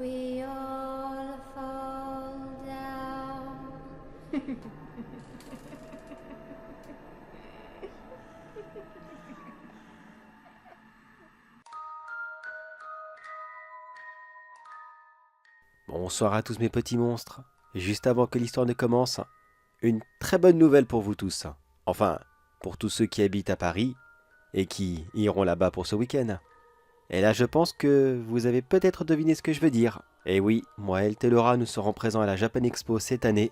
we all fall down. Bonsoir à tous mes petits monstres. Juste avant que l'histoire ne commence, une très bonne nouvelle pour vous tous. Enfin, pour tous ceux qui habitent à Paris et qui iront là-bas pour ce week-end. Et là, je pense que vous avez peut-être deviné ce que je veux dire. Et oui, moi et Telora, nous serons présents à la Japan Expo cette année,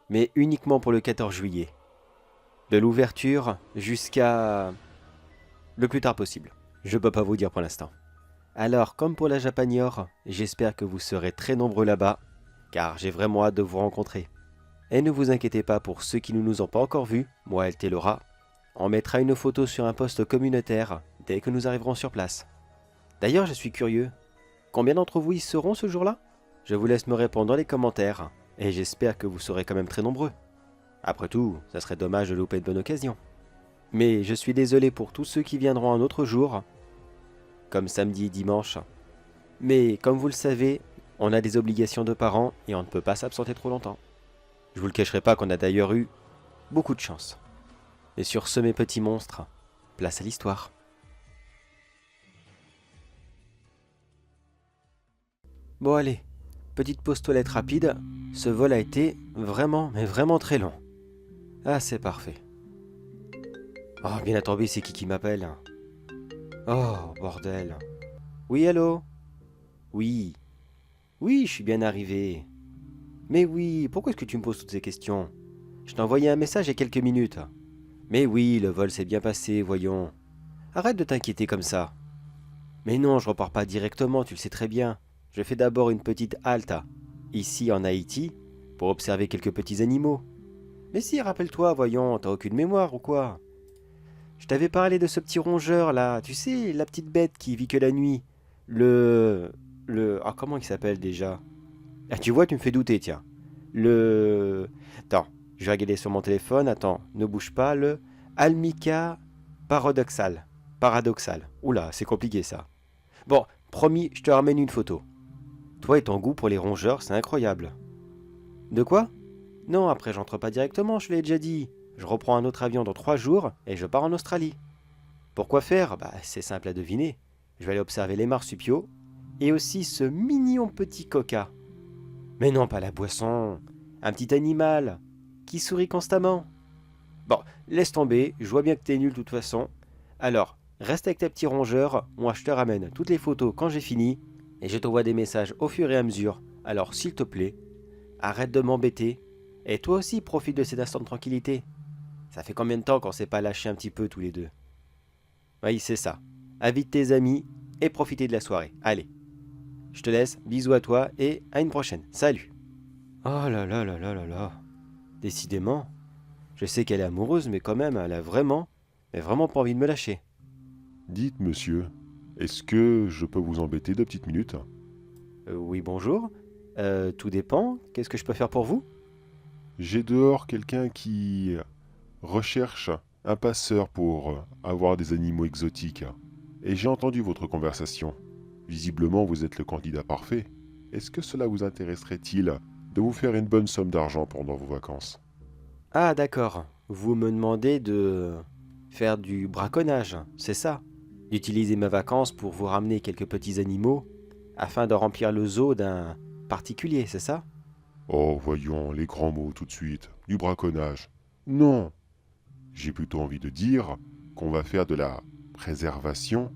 mais uniquement pour le 14 juillet. De l'ouverture jusqu'à le plus tard possible. Je peux pas vous dire pour l'instant. Alors, comme pour la Japanior, j'espère que vous serez très nombreux là-bas, car j'ai vraiment hâte de vous rencontrer. Et ne vous inquiétez pas pour ceux qui ne nous ont pas encore vus, moi et Telora, on mettra une photo sur un post communautaire dès que nous arriverons sur place. D'ailleurs, je suis curieux, combien d'entre vous y seront ce jour-là? Je vous laisse me répondre dans les commentaires, et j'espère que vous serez quand même très nombreux. Après tout, ça serait dommage de louper une bonne occasion. Mais je suis désolé pour tous ceux qui viendront un autre jour, comme samedi et dimanche. Mais comme vous le savez, on a des obligations de parents et on ne peut pas s'absenter trop longtemps. Je vous le cacherai pas qu'on a d'ailleurs eu beaucoup de chance. Et sur ce mes petits monstres, place à l'histoire. Bon allez, petite pause toilette rapide, ce vol a été vraiment, mais vraiment très long. Ah c'est parfait. Oh bien attendez, c'est qui m'appelle? Oh bordel. Oui allô? Oui. Oui, je suis bien arrivé. Mais oui, pourquoi est-ce que tu me poses toutes ces questions? Je t'ai envoyé un message il y a quelques minutes. Mais oui, le vol s'est bien passé, voyons. Arrête de t'inquiéter comme ça. Mais non, je repars pas directement, tu le sais très bien. Je fais d'abord une petite halte, ici en Haïti, pour observer quelques petits animaux. Mais si, rappelle-toi, voyons, t'as aucune mémoire ou quoi? Je t'avais parlé de ce petit rongeur là, tu sais, la petite bête qui vit que la nuit. Ah, comment il s'appelle déjà? Ah, tu vois, tu me fais douter, tiens. Attends, je vais regarder sur mon téléphone, attends, ne bouge pas, le Almica paradoxal. Paradoxal. Oula, c'est compliqué ça. Bon, promis, je te ramène une photo. Toi et ton goût pour les rongeurs, c'est incroyable. De quoi? Non, après j'entre pas directement, je l'ai déjà dit. Je reprends un autre avion dans 3 jours et je pars en Australie. Pourquoi faire? Bah, c'est simple à deviner. Je vais aller observer les marsupiaux et aussi ce mignon petit coca. Mais non, pas la boisson. Un petit animal qui sourit constamment. Bon, laisse tomber, je vois bien que t'es nul de toute façon. Alors, reste avec tes petits rongeurs, moi je te ramène toutes les photos quand j'ai fini, et je t'envoie des messages au fur et à mesure. Alors s'il te plaît, arrête de m'embêter, et toi aussi profite de cet instant de tranquillité. Ça fait combien de temps qu'on s'est pas lâché un petit peu tous les deux? Oui, c'est ça. Invite tes amis et profitez de la soirée. Allez, je te laisse, bisous à toi et à une prochaine. Salut! Oh là là là là là là. Décidément, je sais qu'elle est amoureuse, mais quand même, elle a vraiment, mais vraiment pas envie de me lâcher. Dites, monsieur, est-ce que je peux vous embêter 2 petites minutes? Oui, bonjour. Tout dépend. Qu'est-ce que je peux faire pour vous? J'ai dehors quelqu'un qui recherche un passeur pour avoir des animaux exotiques. Et j'ai entendu votre conversation. Visiblement, vous êtes le candidat parfait. Est-ce que cela vous intéresserait-il de vous faire une bonne somme d'argent pendant vos vacances? Ah, d'accord. Vous me demandez de faire du braconnage, c'est ça? D'utiliser mes vacances pour vous ramener quelques petits animaux afin de remplir le zoo d'un particulier, c'est ça? Oh, voyons, les grands mots tout de suite. Du braconnage. Non. J'ai plutôt envie de dire qu'on va faire de la préservation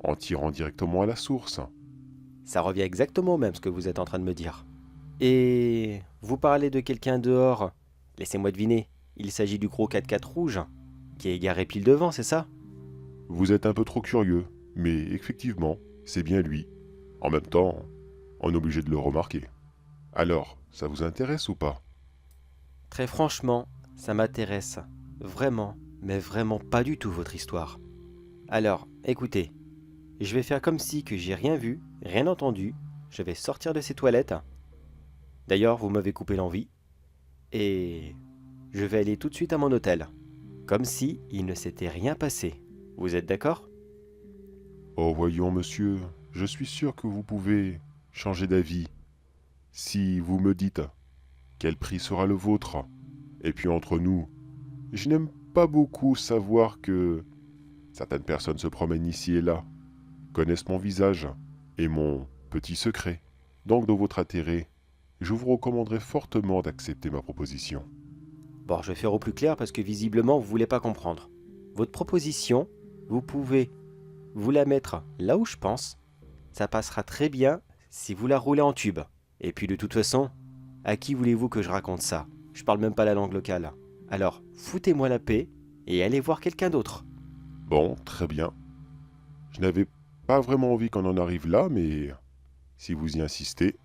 en tirant directement à la source. Ça revient exactement au même ce que vous êtes en train de me dire. Et vous parlez de quelqu'un dehors. Laissez-moi deviner. Il s'agit du gros 4x4 rouge qui est garé pile devant, c'est ça? Vous êtes un peu trop curieux, mais effectivement, c'est bien lui. En même temps, on est obligé de le remarquer. Alors, ça vous intéresse ou pas? Très franchement, ça m'intéresse. Vraiment, mais vraiment pas du tout votre histoire. Alors, écoutez, je vais faire comme si que j'ai rien vu, rien entendu. Je vais sortir de ces toilettes. D'ailleurs, vous m'avez coupé l'envie. Et je vais aller tout de suite à mon hôtel. Comme si il ne s'était rien passé. Vous êtes d'accord? Oh, voyons, monsieur, je suis sûr que vous pouvez changer d'avis si vous me dites quel prix sera le vôtre. Et puis entre nous, je n'aime pas beaucoup savoir que certaines personnes se promènent ici et là, connaissent mon visage et mon petit secret. Donc dans votre intérêt, je vous recommanderais fortement d'accepter ma proposition. Bon, je vais faire au plus clair parce que visiblement, vous voulez pas comprendre. Votre proposition, vous pouvez vous la mettre là où je pense. Ça passera très bien si vous la roulez en tube. Et puis de toute façon, à qui voulez-vous que je raconte ça? Je parle même pas la langue locale. Alors, foutez-moi la paix et allez voir quelqu'un d'autre. Bon, très bien. Je n'avais pas vraiment envie qu'on en arrive là, mais si vous y insistez.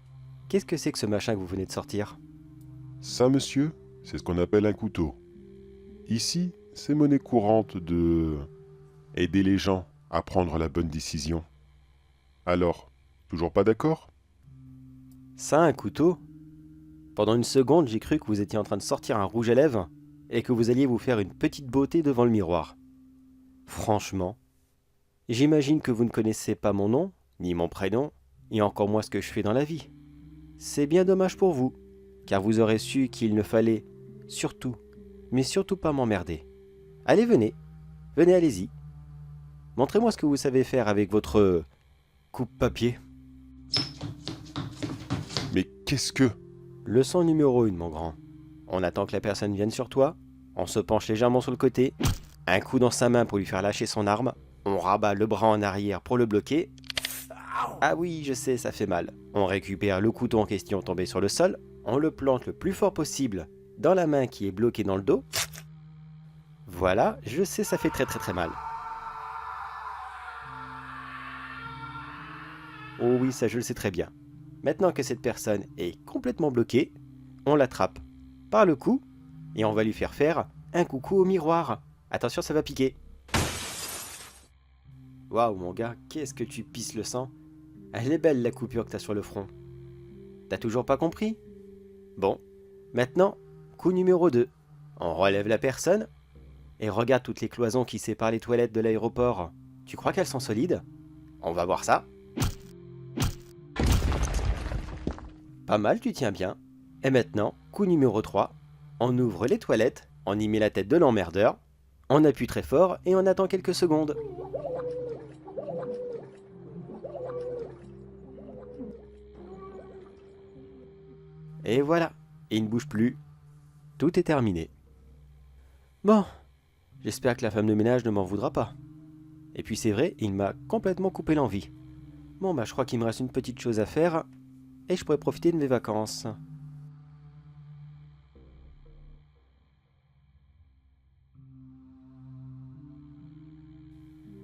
Qu'est-ce que c'est que ce machin que vous venez de sortir? Ça, monsieur, c'est ce qu'on appelle un couteau. Ici, c'est monnaie courante de aider les gens à prendre la bonne décision. Alors, toujours pas d'accord? Ça, un couteau? Pendant une seconde, j'ai cru que vous étiez en train de sortir un rouge à lèvres et que vous alliez vous faire une petite beauté devant le miroir. Franchement, j'imagine que vous ne connaissez pas mon nom, ni mon prénom, et encore moins ce que je fais dans la vie. C'est bien dommage pour vous, car vous aurez su qu'il ne fallait surtout, mais surtout pas m'emmerder. Allez, venez, allez-y. Montrez-moi ce que vous savez faire avec votre coupe-papier. Mais qu'est-ce que... Leçon numéro 1, mon grand. On attend que la personne vienne sur toi, on se penche légèrement sur le côté, un coup dans sa main pour lui faire lâcher son arme, on rabat le bras en arrière pour le bloquer. Ah oui, je sais, ça fait mal. On récupère le couteau en question tombé sur le sol, on le plante le plus fort possible dans la main qui est bloquée dans le dos. Voilà, je sais, ça fait très mal. Oh oui, ça je le sais très bien. Maintenant que cette personne est complètement bloquée, on l'attrape par le cou et on va lui faire un coucou au miroir. Attention, ça va piquer. Waouh mon gars, qu'est-ce que tu pisses le sang? Elle est belle la coupure que t'as sur le front. T'as toujours pas compris? Bon, maintenant, coup numéro 2. On relève la personne et regarde toutes les cloisons qui séparent les toilettes de l'aéroport. Tu crois qu'elles sont solides? On va voir ça. Pas mal, tu tiens bien. Et maintenant, coup numéro 3. On ouvre les toilettes, on y met la tête de l'emmerdeur, on appuie très fort et on attend quelques secondes. Et voilà, il ne bouge plus. Tout est terminé. Bon, j'espère que la femme de ménage ne m'en voudra pas. Et puis c'est vrai, il m'a complètement coupé l'envie. Bon bah je crois qu'il me reste une petite chose à faire et je pourrais profiter de mes vacances.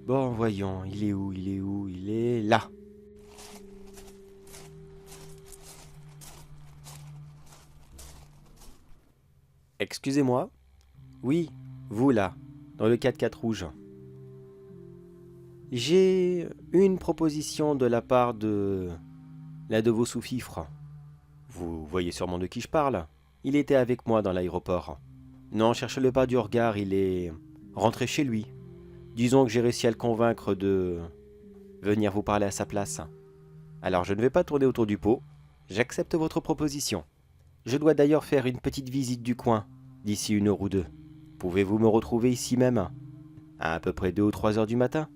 Bon voyons, il est où? Il est là. Excusez-moi? Oui, vous là, dans le 4x4 rouge. J'ai une proposition de la part de l'un de vos sous-fifres. Vous voyez sûrement de qui je parle. Il était avec moi dans l'aéroport. Non, cherchez-le pas du regard, il est rentré chez lui. Disons que j'ai réussi à le convaincre de venir vous parler à sa place. Alors je ne vais pas tourner autour du pot, j'accepte votre proposition. Je dois d'ailleurs faire une petite visite du coin, d'ici 1 heure ou 2. Pouvez-vous me retrouver ici même, à peu près 2 ou 3 heures du matin?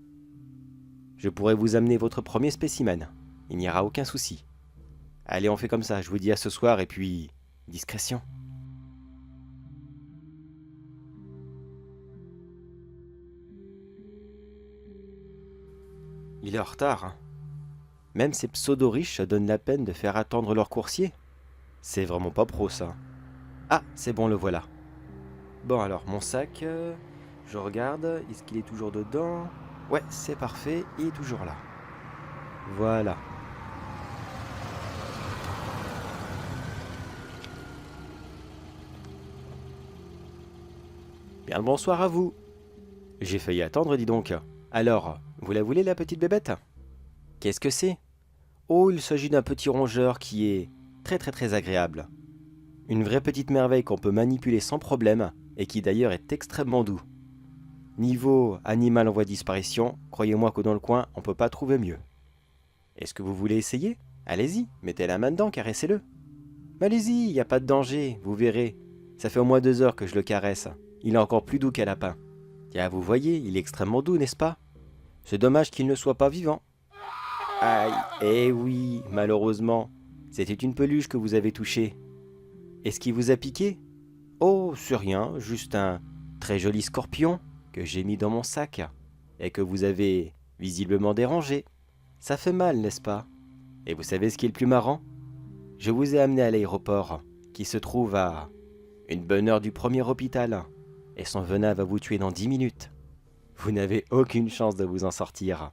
Je pourrai vous amener votre premier spécimen, il n'y aura aucun souci. Allez, on fait comme ça, je vous dis à ce soir et puis... discrétion. Il est en retard, hein. Même ces pseudo-riches se donnent la peine de faire attendre leur coursier. C'est vraiment pas pro, ça. Ah, c'est bon, le voilà. Bon, alors, mon sac, je regarde, est-ce qu'il est toujours dedans? Ouais, c'est parfait, il est toujours là. Voilà. Bien le bonsoir à vous. J'ai failli attendre, dis donc. Alors, vous la voulez, la petite bébête? Qu'est-ce que c'est? Oh, il s'agit d'un petit rongeur qui est très agréable. Une vraie petite merveille qu'on peut manipuler sans problème et qui d'ailleurs est extrêmement doux. Niveau animal en voie de disparition, croyez-moi que dans le coin, on peut pas trouver mieux. Est-ce que vous voulez essayer? Allez-y, mettez la main dedans, caressez-le. Mais allez-y, il n'y a pas de danger, vous verrez. Ça fait au moins 2 heures que je le caresse. Il est encore plus doux qu'un lapin. Tiens, vous voyez, il est extrêmement doux, n'est-ce pas? C'est dommage qu'il ne soit pas vivant. Aïe, eh oui, malheureusement, c'était une peluche que vous avez touchée. Est-ce qu'il vous a piqué? Oh, c'est rien, juste un très joli scorpion que j'ai mis dans mon sac et que vous avez visiblement dérangé. Ça fait mal, n'est-ce pas? Et vous savez ce qui est le plus marrant? Je vous ai amené à l'aéroport, qui se trouve à une bonne heure du premier hôpital, et son venin va vous tuer dans 10 minutes. Vous n'avez aucune chance de vous en sortir.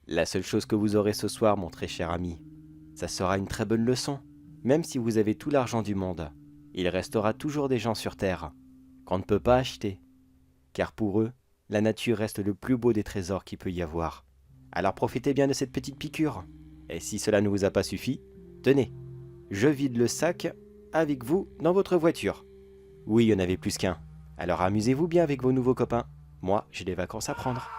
La seule chose que vous aurez ce soir, mon très cher ami, ça sera une très bonne leçon. Même si vous avez tout l'argent du monde, il restera toujours des gens sur Terre qu'on ne peut pas acheter. Car pour eux, la nature reste le plus beau des trésors qu'il peut y avoir. Alors profitez bien de cette petite piqûre. Et si cela ne vous a pas suffi, tenez, je vide le sac avec vous dans votre voiture. Oui, il y en avait plus qu'un. Alors amusez-vous bien avec vos nouveaux copains. Moi, j'ai des vacances à prendre.